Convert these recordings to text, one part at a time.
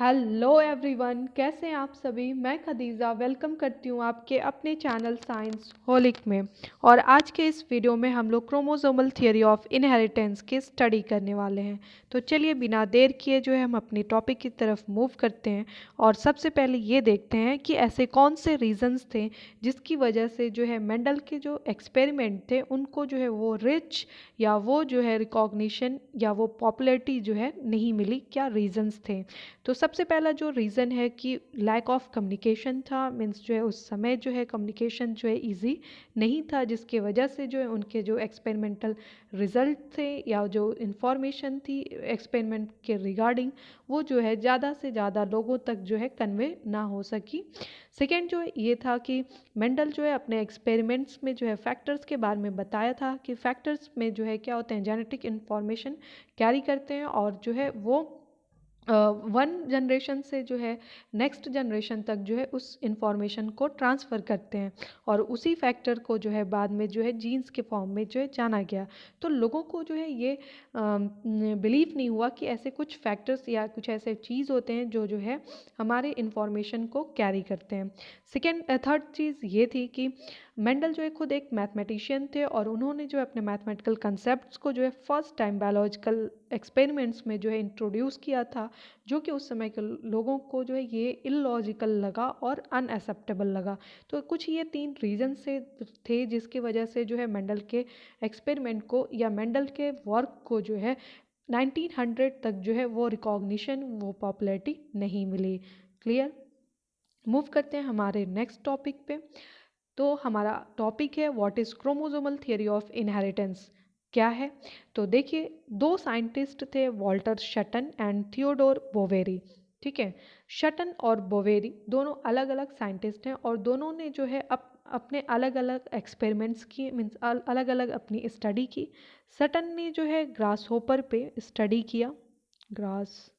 Hello everyone, कैसे हैं आप सभी। मैं खदीज़ा वेलकम करती हूँ आपके अपने चैनल साइंस होलिक में। और आज के इस वीडियो में हम लोग क्रोमोसोमल थियोरी ऑफ इनहेरिटेंस की स्टडी करने वाले हैं। तो चलिए बिना देर किए जो है हम अपनी टॉपिक की तरफ मूव करते हैं। और सबसे पहले ये देखते हैं कि ऐसे कौन से रीजंस थे जिसकी वजह से जो है मेंडल के जो एक्सपेरिमेंट थे उनको जो है वो रिच या वो जो है रिकॉग्निशन या वो पॉपुलैरिटी जो है नहीं मिली। क्या रीजंस थे? तो सबसे पहला जो रीज़न है कि लैक ऑफ कम्युनिकेशन था। मीन्स जो है उस समय जो है कम्युनिकेशन जो है इजी नहीं था, जिसके वजह से जो है उनके जो एक्सपेरिमेंटल रिजल्ट थे या जो इंफॉर्मेशन थी एक्सपेरिमेंट के रिगार्डिंग वो जो है ज़्यादा से ज़्यादा लोगों तक जो है कन्वे ना हो सकी। सेकेंड जो है ये था कि मेंडल जो है अपने एक्सपेरिमेंट्स में जो है फैक्टर्स के बारे में बताया था कि फैक्टर्स में जो है क्या होते हैं, जेनेटिक इन्फॉर्मेशन कैरी करते हैं और जो है वो वन जनरेशन से जो है नेक्स्ट जनरेशन तक जो है उस इंफॉर्मेशन को ट्रांसफ़र करते हैं और उसी फैक्टर को जो है बाद में जो है जीन्स के फॉर्म में जो है जाना गया। तो लोगों को जो है ये बिलीव नहीं हुआ कि ऐसे कुछ फैक्टर्स या कुछ ऐसे चीज़ होते हैं जो है हमारे इंफॉर्मेशन को कैरी करते हैं। थर्ड चीज़ ये थी कि मेंडल जो है खुद एक मैथमेटिशियन थे और उन्होंने जो है अपने मैथमेटिकल कंसेप्ट्स को जो है फर्स्ट टाइम बायोलॉजिकल एक्सपेरिमेंट्स में जो है इंट्रोड्यूस किया था, जो कि उस समय के लोगों को जो है ये इलॉजिकल लगा और अनएक्सेप्टेबल लगा। तो कुछ ये तीन रीजन से थे जिसकी वजह से जो है मेंडल के एक्सपेरिमेंट को या मेंडल के वर्क को जो है 1900 तक जो है वो रिकॉग्निशन वो पॉपुलैरिटी नहीं मिली। क्लियर? मूव करते हैं हमारे नेक्स्ट टॉपिक पे। तो हमारा टॉपिक है what is chromosomal theory of inheritance. क्या है? तो देखिए, दो साइंटिस्ट थे, वॉल्टर शटन एंड थियोडोर बोवेरी। ठीक है, शटन और बोवेरी दोनों अलग अलग साइंटिस्ट हैं और दोनों ने जो है अपने अलग अलग एक्सपेरिमेंट्स किए, मीन्स अलग अलग अपनी स्टडी की। शटन ने जो है ग्रास होपर पे स्टडी किया, ग्रास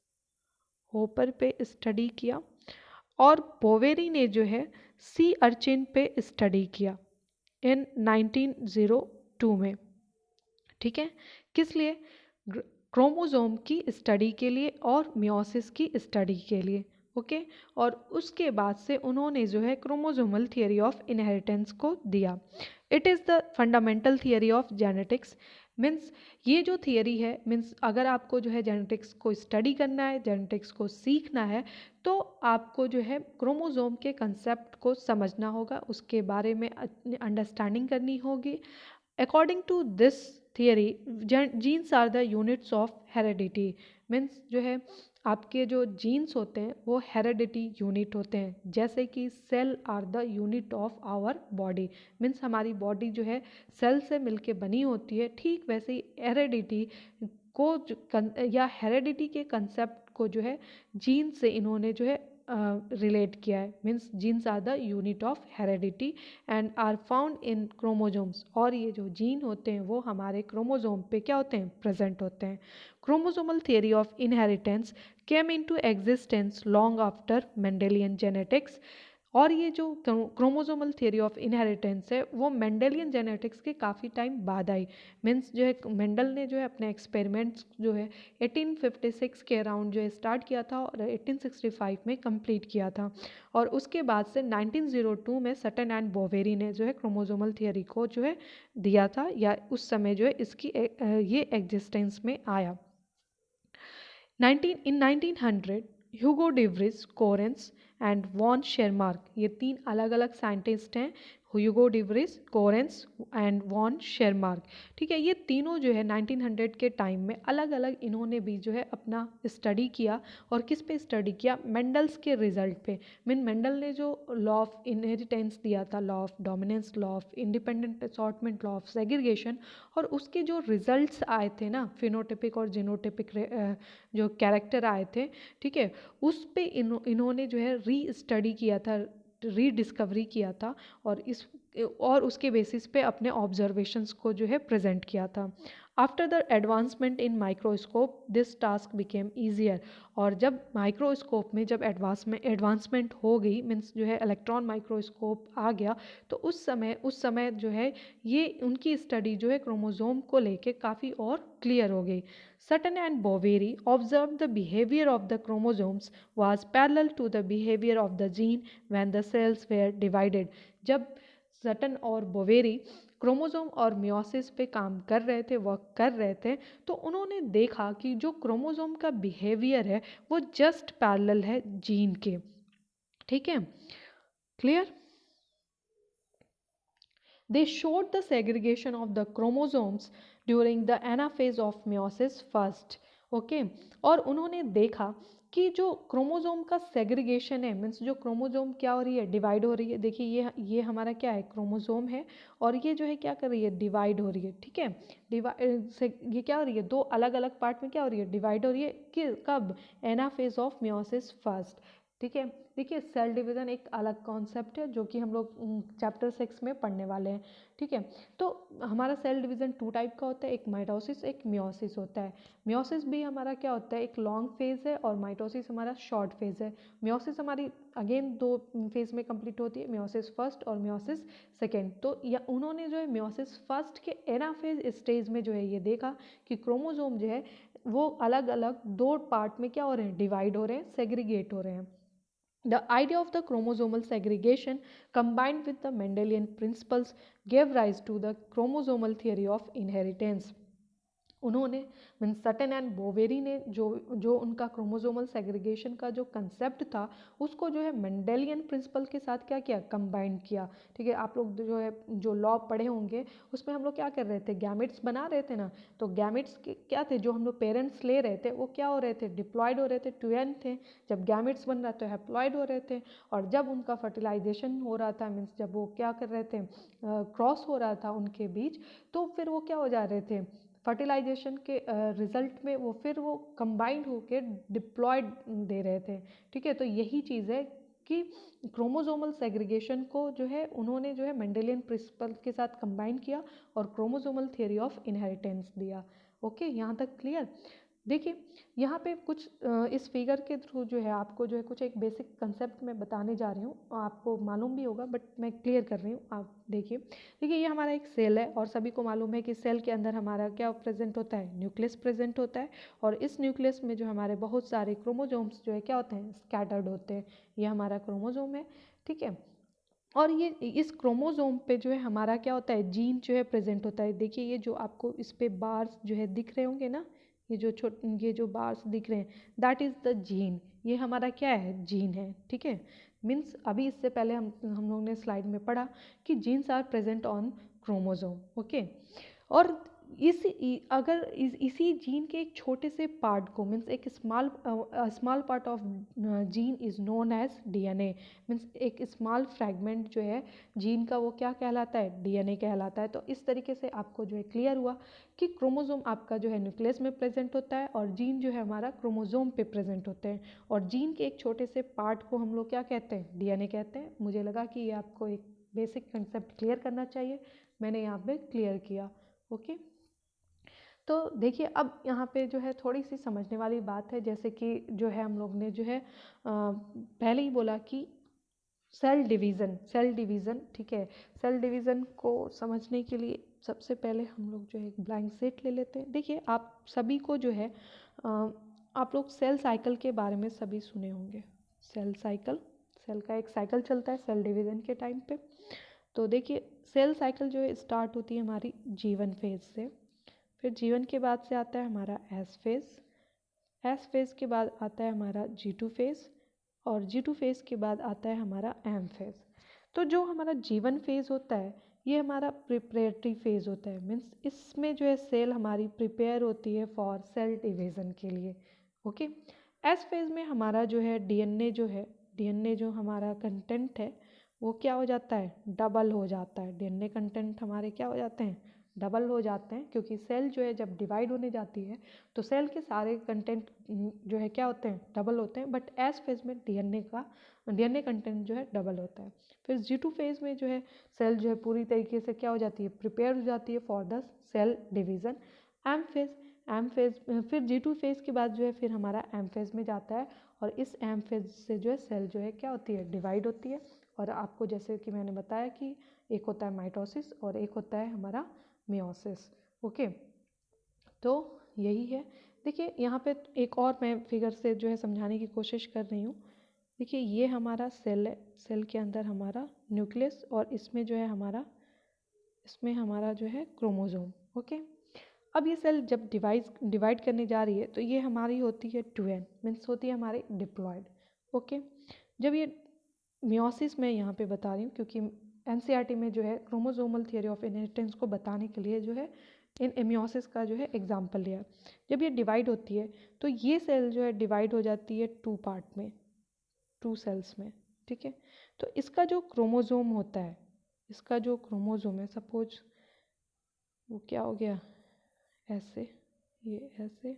होपर पे स्टडी किया और बोवेरी ने जो है सी अर्चिन पे स्टडी किया इन 1902 में। ठीक है, किस लिए? क्रोमोसोम की स्टडी के लिए और मियोसिस की स्टडी के लिए। ओके, और उसके बाद से उन्होंने जो है क्रोमोसोमल थियरी ऑफ इनहेरिटेंस को दिया। It is the fundamental theory of genetics. Means ये जो थियरी है, मीन्स अगर आपको जो है जेनेटिक्स को स्टडी करना है, जेनेटिक्स को सीखना है, तो आपको जो है क्रोमोसोम के कंसेप्ट को समझना होगा, उसके बारे में अंडरस्टैंडिंग करनी होगी। According to this theory, genes are the units of heredity। Means जो है आपके जो जीन्स होते हैं वो हेरेडिटी यूनिट होते हैं, जैसे कि cell are the unit of our body. Means हमारी बॉडी जो है सेल से मिलके बनी होती है, ठीक वैसे ही हेरेडिटी को या हेरेडिटी के कंसेप्ट को जो है जीन से इन्होंने जो है रिलेट किया है। Means genes are the unit of heredity and are found in chromosomes. और ये जो जीन होते हैं वो हमारे क्रोमोजोम पे क्या होते हैं? प्रेजेंट होते हैं। Chromosomal theory of inheritance came into existence long after Mendelian genetics. और ये जो क्रोमोसोमल थियरी ऑफ इनहेरिटेंस है वो मेंडेलियन जेनेटिक्स के काफ़ी टाइम बाद आई। मीन्स जो है मेंडल ने जो है अपने एक्सपेरिमेंट्स जो है 1856 के अराउंड जो है स्टार्ट किया था और 1865 में कंप्लीट किया था। और उसके बाद से 1902 में सटन एंड बोवेरी ने जो है क्रोमोसोमल थियरी को जो है दिया था, या उस समय जो है इसकी ये एग्जिस्टेंस में आया। 1900 ह्यूगो डिवरिस, कोरेंस एंड वॉन शेरमार्क, ये तीन अलग अलग साइंटिस्ट हैं, ह्यूगो डिवरिस, कोरेंस एंड वॉन शेरमार्क। ठीक है, ये तीनों जो है 1900 के टाइम में अलग अलग इन्होंने भी जो है अपना स्टडी किया। और किस पे स्टडी किया? मेंडल्स के रिजल्ट पे। मेंडल ने जो लॉ ऑफ इनहेरिटेंस दिया था, law of dominance, law of independent assortment, law of segregation, और उसके जो रिजल्ट्स आए थे ना, फिनोटिपिक और जीनोटिपिक जो कैरेक्टर आए थे, ठीक है, उस पे इन्होंने जो है री स्टडी किया था, रीडिस्कवरी किया था। और इस और उसके बेसिस पे अपने ऑब्जर्वेशंस को जो है प्रेजेंट किया था। After the advancement in microscope this task became easier. और जब माइक्रोस्कोप में जब एडवांसमेंट हो गई, मीन्स जो है इलेक्ट्रॉन माइक्रोस्कोप आ गया, तो उस समय जो है ये उनकी स्टडी जो है क्रोमोसोम को लेके काफ़ी और क्लियर हो गई। Sutton and Boveri observed the behavior of the chromosomes was parallel to the behavior of the gene when the cells were divided. जब सटन और बोवेरी क्रोमोसोम और मियोसिस पे काम कर रहे थे, वर्क कर रहे थे, तो उन्होंने देखा कि जो क्रोमोसोम का बिहेवियर है वो जस्ट पैरेलल है जीन के। ठीक है, clear? They showed the segregation of the chromosomes during the anaphase of meiosis first. Okay, और उन्होंने देखा कि जो क्रोमोसोम का सेग्रीगेशन है, मीन्स जो क्रोमोसोम क्या हो रही है, डिवाइड हो रही है। देखिए ये हमारा क्या है, क्रोमोसोम है, और ये जो है क्या कर रही है, डिवाइड हो रही है। ठीक है, ये क्या हो रही है, दो अलग अलग पार्ट में क्या हो रही है, डिवाइड हो रही है। कि कब? Anaphase of meiosis first. ठीक है, देखिए सेल डिवीज़न एक अलग कॉन्सेप्ट है जो कि हम लोग चैप्टर 6 में पढ़ने वाले हैं। ठीक है, तो हमारा सेल डिवीज़न 2 टाइप का होता है, एक माइटोसिस एक मियोसिस होता है। मियोसिस भी हमारा क्या होता है, एक लॉन्ग फेज़ है, और माइटोसिस हमारा शॉर्ट फेज़ है। मियोसिस हमारी अगेन 2 फेज़ में कंप्लीट होती है, मियोसिस फर्स्ट और मियोसिस सेकेंड। तो या उन्होंने जो है मियोसिस फर्स्ट के एनाफेज स्टेज में जो है ये देखा कि क्रोमोसोम जो है वो अलग अलग 2 पार्ट में क्या हो रहे हैं, डिवाइड हो रहे हैं, सेग्रीगेट हो रहे हैं। The idea of the chromosomal segregation combined with the Mendelian principles gave rise to the chromosomal theory of inheritance. उन्होंने मीन सटन एंड बोवेरी ने जो उनका क्रोमोसोमल सेग्रीगेशन का जो कंसेप्ट था उसको जो है मेंडेलियन प्रिंसिपल के साथ क्या किया, कंबाइन किया। ठीक है, आप लोग जो है जो लॉ पढ़े होंगे उसमें हम लोग क्या कर रहे थे, गैमेट्स बना रहे थे ना। तो गैमेट्स क्या थे, जो हम लोग पेरेंट्स ले रहे थे वो क्या हो रहे थे, डिप्लॉयड हो रहे थे, ट्विन थे। जब गैमेट्स बन रहा तो हैप्लॉयड हो रहे थे, और जब उनका फर्टिलाइजेशन हो रहा था, मीन्स जब वो क्या कर रहे थे, क्रॉस हो रहा था उनके बीच, तो फिर वो क्या हो जा रहे थे, फर्टिलाइजेशन के रिजल्ट में वो फिर वो कंबाइंड होकर डिप्लॉयड दे रहे थे। ठीक है, तो यही चीज़ है कि क्रोमोसोमल सेग्रीगेशन को जो है उन्होंने जो है मेंडेलियन प्रिंसिपल के साथ कंबाइन किया और क्रोमोसोमल थियरी ऑफ इनहेरिटेंस दिया। ओके, यहाँ तक क्लियर? देखिए यहाँ पे कुछ इस फिगर के थ्रू जो है आपको जो है कुछ एक बेसिक कंसेप्ट मैं बताने जा रही हूँ, आपको मालूम भी होगा बट मैं क्लियर कर रही हूँ। आप देखिए ये हमारा एक सेल है, और सभी को मालूम है कि सेल के अंदर हमारा क्या प्रेजेंट होता है, न्यूक्लियस प्रेजेंट होता है। और इस न्यूक्लियस में जो हमारे बहुत सारे क्रोमोसोम्स जो है क्या होते हैं, स्कैटर्ड होते हैं। ये हमारा क्रोमोसोम है। ठीक है, और ये इस क्रोमोसोम पे जो है हमारा क्या होता है, जीन जो है प्रेजेंट होता है। देखिए ये जो आपको इस पे बार्स जो है दिख रहे होंगे ना, ये जो बार्स दिख रहे हैं, दैट इज़ द जीन। ये हमारा क्या है, जीन है। ठीक है, मीन्स अभी इससे पहले हम लोग ने स्लाइड में पढ़ा कि genes are present on chromosome. Okay, और इसी जीन के एक छोटे से पार्ट को, मीन्स एक small part of gene is known as DNA. Means एक स्मॉल फ्रैगमेंट जो है जीन का वो क्या कहलाता है, डीएनए कहलाता है। तो इस तरीके से आपको जो है क्लियर हुआ कि क्रोमोसोम आपका जो है न्यूक्लियस में प्रेजेंट होता है, और जीन जो है हमारा क्रोमोसोम पे प्रेजेंट होते हैं। और जीन के एक छोटे से पार्ट को हम लोग क्या कहते हैं, डीएनए कहते हैं। मुझे लगा कि ये आपको एक बेसिक कंसेप्ट क्लियर करना चाहिए, मैंने यहाँ पे क्लियर किया। ओके, तो देखिए अब यहाँ पे जो है थोड़ी सी समझने वाली बात है, जैसे कि जो है हम लोग ने जो है पहले ही बोला कि सेल डिवीज़न। ठीक है, सेल डिवीज़न को समझने के लिए सबसे पहले हम लोग जो है एक ब्लैंक स्लेट ले लेते हैं। देखिए आप सभी को जो है आप लोग सेल साइकिल के बारे में सभी सुने होंगे। सेल साइकिल, सेल का एक साइकिल चलता है सेल डिवीज़न के टाइम पे। तो देखिए सेल साइकिल जो है स्टार्ट होती है हमारी जीवन फेज से, फिर जीवन के बाद से आता है हमारा एस फेज़, एस फेज़ के बाद आता है हमारा G2 फेज़, और G2 फेज़ के बाद आता है हमारा एम फेज़। तो जो हमारा जीवन फेज़ होता है ये हमारा प्रिपरेटरी फेज़ होता है। मीन्स इसमें जो है सेल हमारी प्रिपेयर होती है फॉर सेल डिवीज़न के लिए। ओके, एस फेज़ में हमारा जो है डीएनए जो हमारा कंटेंट है वो क्या हो जाता है, डबल हो जाता है। डीएनए कंटेंट हमारे क्या हो जाते हैं, डबल हो जाते हैं, क्योंकि सेल जो है जब डिवाइड होने जाती है तो सेल के सारे कंटेंट जो है क्या होते हैं, डबल होते हैं। बट एस फेज में डीएनए कंटेंट जो है डबल होता है। फिर G2 फेज में जो है सेल जो है पूरी तरीके से क्या हो जाती है, प्रिपेयर हो जाती है for the cell division. M phase फिर G2 फेज के बाद जो है फिर हमारा एम फेज में जाता है, और इस एम फेज से जो है सेल जो है क्या होती है, डिवाइड होती है। और आपको जैसे कि मैंने बताया कि एक होता है माइटोसिस और एक होता है हमारा मियोसिस। ओके, तो यही है। देखिए यहाँ पे एक और मैं फिगर से जो है समझाने की कोशिश कर रही हूँ। देखिए ये हमारा सेल है, सेल के अंदर हमारा न्यूक्लियस, और इसमें जो है हमारा जो है क्रोमोसोम। ओके, अब ये सेल जब डिवाइड करने जा रही है तो ये हमारी होती है 2n, मीन्स होती है हमारी डिप्लॉयड। ओके, जब ये मियोसिस में यहाँ पे बता रही हूँ क्योंकि एनसीईआरटी में जो है क्रोमोसोमल थियरी ऑफ इनहेरिटेंस को बताने के लिए जो है इन मियोसिस का जो है एग्जाम्पल लिया। जब ये डिवाइड होती है तो ये सेल जो है डिवाइड हो जाती है 2 पार्ट में, 2 सेल्स में। ठीक है, तो इसका जो क्रोमोसोम होता है, इसका जो क्रोमोसोम है, सपोज वो क्या हो गया, ऐसे, ये ऐसे।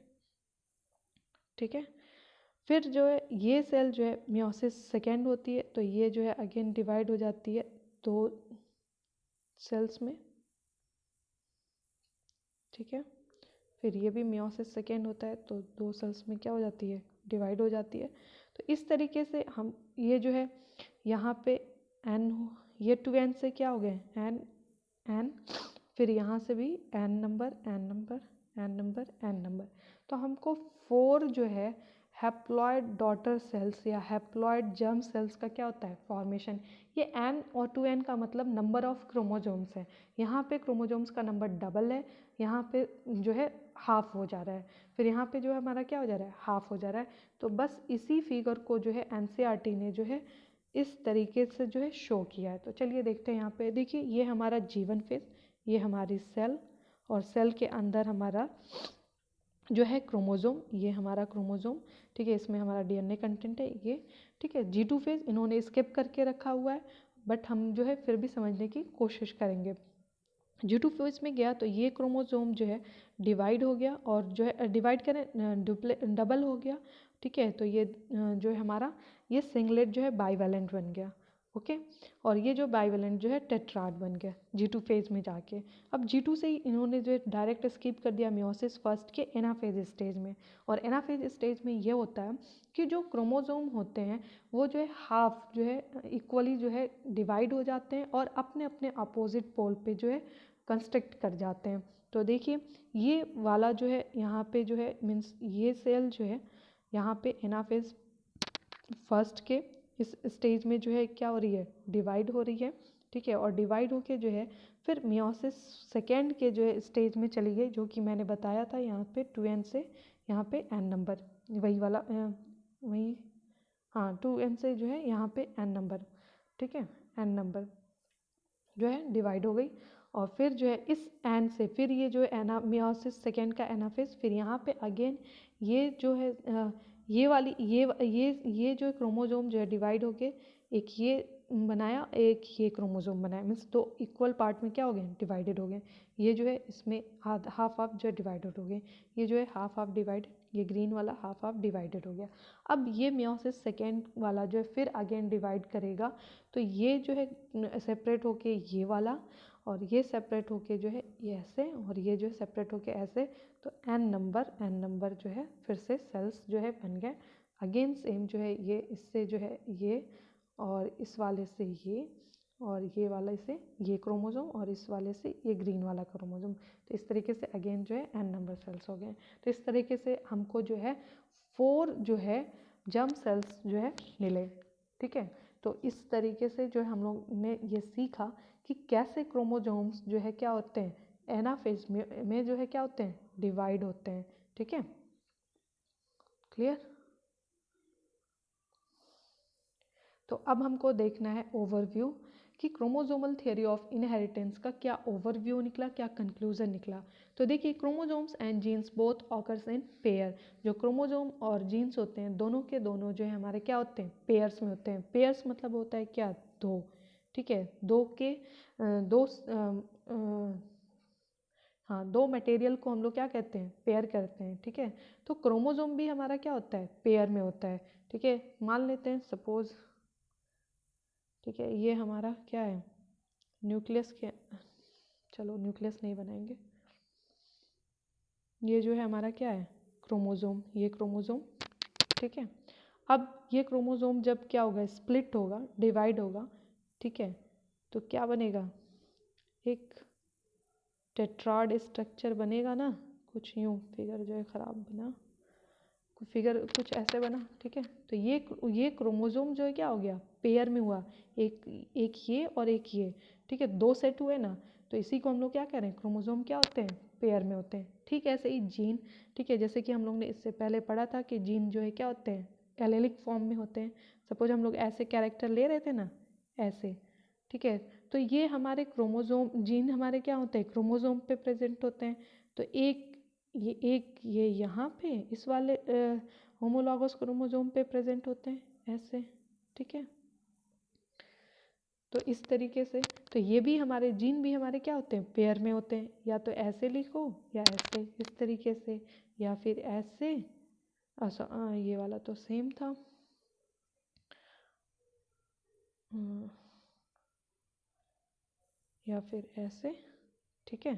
ठीक है, फिर जो है ये सेल जो है मियोसिस सेकेंड होती है, तो ये जो है अगेन डिवाइड हो जाती है 2 सेल्स में। ठीक है, फिर ये भी मियोसिस सेकेंड होता है तो 2 सेल्स में क्या हो जाती है, डिवाइड हो जाती है। तो इस तरीके से हम ये जो है यहाँ पे एन, ये 2n से क्या हो गए, एन एन, फिर यहाँ से भी n number n number n number n number. तो हमको 4 जो है हैप्लॉयड डॉटर सेल्स या हैप्लॉयड जर्म सेल्स का क्या होता है, फॉर्मेशन। ये n और 2n का मतलब नंबर ऑफ क्रोमोसोम्स है। यहाँ पे क्रोमोसोम्स का नंबर डबल है, यहाँ पे जो है हाफ हो जा रहा है, फिर यहाँ पे जो है हमारा क्या हो जा रहा है, हाफ हो जा रहा है। तो बस इसी फिगर को जो है एनसीईआरटी ने जो है इस तरीके से जो है शो किया है। तो चलिए देखते हैं यहाँ पे। देखिए ये हमारा G1 फेज, ये हमारी सेल, और सेल के अंदर हमारा जो है क्रोमोसोम, ये हमारा क्रोमोसोम। ठीक है, इसमें हमारा डीएनए कंटेंट है ये। ठीक है, G2 फेज इन्होंने स्किप करके रखा हुआ है, बट हम जो है फिर भी समझने की कोशिश करेंगे। G2 फेज में गया तो ये क्रोमोसोम जो है डिवाइड हो गया, और जो है डिवाइड करें डबल हो गया। ठीक है, तो ये जो है हमारा ये सिंगलेट जो है बाईवैलेंट बन गया। ओके, और ये जो बाईवैलेंट जो है टेट्राड बन गया G2 फेज में जाके। अब G2 से ही इन्होंने जो है डायरेक्ट स्किप कर दिया मियोसिस फर्स्ट के एनाफेज स्टेज में। और एनाफेज स्टेज में ये होता है कि जो क्रोमोसोम होते हैं वो जो है हाफ जो है इक्वली जो है डिवाइड हो जाते हैं और अपने अपने अपोजिट पोल पे जो है कंस्ट्रक्ट कर जाते हैं। तो देखिए ये वाला जो है यहाँ पे जो है मीन्स ये सेल जो है यहाँ पे एनाफेज फर्स्ट के इस स्टेज में जो है क्या हो रही है, डिवाइड हो रही है। ठीक है, और डिवाइड होके जो है फिर मियोसिस सेकेंड के जो है स्टेज में चली गई, जो कि मैंने बताया था यहाँ पे 2n से यहाँ पे n नंबर, वही वाला वही, हाँ 2n से जो है यहाँ पे n नंबर। ठीक है, n नंबर जो है डिवाइड हो गई। और फिर जो है इस एन से फिर ये जो है एना मियोसिस सेकेंड का एनाफेज, फिर यहाँ पे अगेन ये जो है ये वाली ये जो क्रोमोसोम जो है डिवाइड होके एक ये बनाया, एक ये क्रोमोसोम बनाया, मीन्स 2 इक्वल पार्ट में क्या हो गए, डिवाइडेड हो गए। ये जो है इसमें हाफ हाफ जो है डिवाइडेड हो गए, ये जो है हाफ हाफ डिवाइड, ये ग्रीन वाला हाफ हाफ डिवाइडेड हो गया। अब ये मियोसिस सेकेंड वाला जो है फिर अगेन डिवाइड करेगा, तो ये जो है सेपरेट होके ये वाला, और ये सेपरेट होके जो है ये ऐसे, और ये जो है सेपरेट होके ऐसे। तो n नंबर जो है फिर से सेल्स जो है बन गए। अगेन सेम जो है ये इससे जो है ये, और इस वाले से ये, और ये वाले से ये क्रोमोसोम, और इस वाले से ये ग्रीन वाला क्रोमोसोम। तो इस तरीके से अगेन जो है n नंबर सेल्स हो गए। तो इस तरीके से हमको जो है 4 जो है जर्म सेल्स जो है मिले। ठीक है, तो इस तरीके से जो है हम लोग ने ये सीखा कि कैसे क्रोमोसोम्स जो है क्या होते हैं, एनाफेज में जो है क्या होते हैं, डिवाइड होते हैं। ठीक है, क्लियर। तो अब हमको देखना है ओवरव्यू कि क्रोमोसोमल थियरी ऑफ इनहेरिटेंस का क्या ओवरव्यू निकला, क्या कंक्लूजन निकला। तो देखिए chromosomes and genes both occurs in pair. जो क्रोमोसोम और जीन्स होते हैं दोनों के दोनों जो है हमारे क्या होते हैं, पेयर्स में होते हैं। पेयर्स मतलब होता है क्या, 2। ठीक है, 2 के 2 हाँ, दो मटेरियल को हम लोग क्या कहते हैं, पेयर करते हैं, ठीक है। तो क्रोमोसोम भी हमारा क्या होता है, पेयर में होता है, ठीक है। मान लेते हैं सपोज, ठीक है, ये हमारा क्या है, न्यूक्लियस के, चलो न्यूक्लियस नहीं बनाएंगे, ये जो है हमारा क्या है, क्रोमोसोम, ये क्रोमोसोम, ठीक है। अब ये क्रोमोसोम जब क्या होगा, स्प्लिट होगा, डिवाइड होगा, ठीक है, तो क्या बनेगा, एक टेट्राड स्ट्रक्चर बनेगा ना, कुछ यूँ, फिगर जो है ख़राब बना, फिगर कुछ ऐसे बना, ठीक है। तो ये क्रोमोसोम जो है क्या हो गया, पेयर में हुआ, एक ये और एक ये, ठीक है, दो सेट हुए ना, तो इसी को हम लोग क्या कह रहे हैं, क्रोमोसोम क्या होते हैं, पेयर में होते हैं, ठीक है। ऐसे ही जीन, ठीक है, जैसे कि हम लोग ने इससे पहले पढ़ा था कि जीन जो है क्या होते हैं, एलेलिक फॉर्म में होते हैं। सपोज हम लोग ऐसे कैरेक्टर ले रहे थे ना, ऐसे, ठीक है, तो ये हमारे क्रोमोसोम, जीन हमारे क्या होते हैं, क्रोमोसोम पे प्रेजेंट होते हैं। तो एक ये यहाँ पे इस वाले होमोलॉगस क्रोमोसोम पे प्रेजेंट होते हैं ऐसे, ठीक है। तो इस तरीके से, तो ये भी हमारे जीन भी हमारे क्या होते हैं, पेयर में होते हैं, या तो ऐसे लिखो या ऐसे, इस तरीके से, या फिर ऐसे, अच्छा ये वाला तो सेम था, या फिर ऐसे, ठीक है।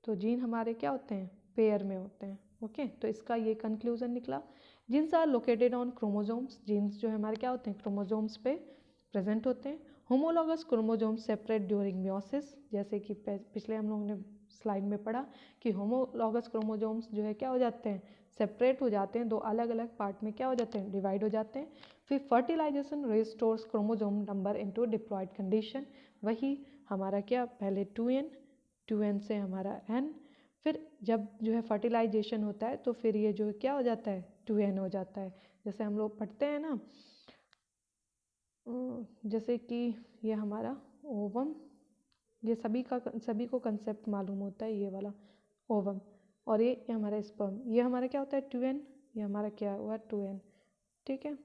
तो जीन हमारे क्या होते हैं, पेयर में होते हैं, ओके। तो इसका ये कंक्लूजन निकला, genes are located on chromosomes, genes जो है हमारे क्या होते हैं, क्रोमोसोम्स पे प्रेजेंट होते हैं। Homologous chromosomes separate during meiosis, जैसे कि पिछले हम लोगों ने स्लाइड में पढ़ा कि होमोलॉगस क्रोमोसोम्स जो है क्या हो जाते हैं, सेपरेट हो जाते हैं, दो अलग अलग पार्ट में क्या हो जाते हैं, डिवाइड हो जाते हैं। फिर fertilisation restores chromosome number into diploid condition, वही हमारा क्या, पहले 2n से हमारा n, फिर जब जो है फर्टिलाइजेशन होता है तो फिर ये जो क्या हो जाता है, 2n हो जाता है। जैसे हम लोग पढ़ते हैं ना, जैसे कि ये हमारा ओवम, ये सभी को कंसेप्ट मालूम होता है, ये वाला ओवम, और ये हमारा स्पर्म, ये हमारा क्या होता है 2n, ये हमारा क्या हुआ 2n, ठीक है।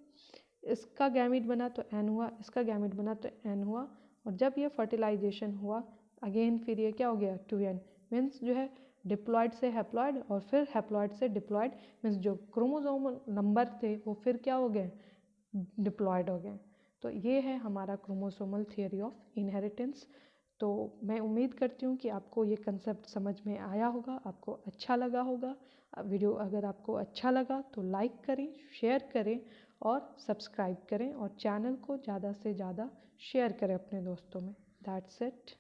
इसका गैमीट बना तो n हुआ, इसका गैमीट बना तो n हुआ, और जब ये फर्टिलाइजेशन हुआ अगेन फिर ये क्या हो गया 2n, मीन्स जो है डिप्लॉयड से हैप्लॉयड और फिर हैप्लॉयड से डिप्लॉयड, मीन्स जो क्रोमोसोम नंबर थे वो फिर क्या हो गए, डिप्लॉयड हो गए। तो ये है हमारा क्रोमोसोमल थियोरी ऑफ इनहेरिटेंस। तो मैं उम्मीद करती हूँ कि आपको ये कंसेप्ट समझ में आया होगा, आपको अच्छा लगा होगा। वीडियो अगर आपको अच्छा लगा तो लाइक करें, शेयर करें और सब्सक्राइब करें, और चैनल को ज़्यादा से ज़्यादा शेयर करें अपने दोस्तों में। That's it.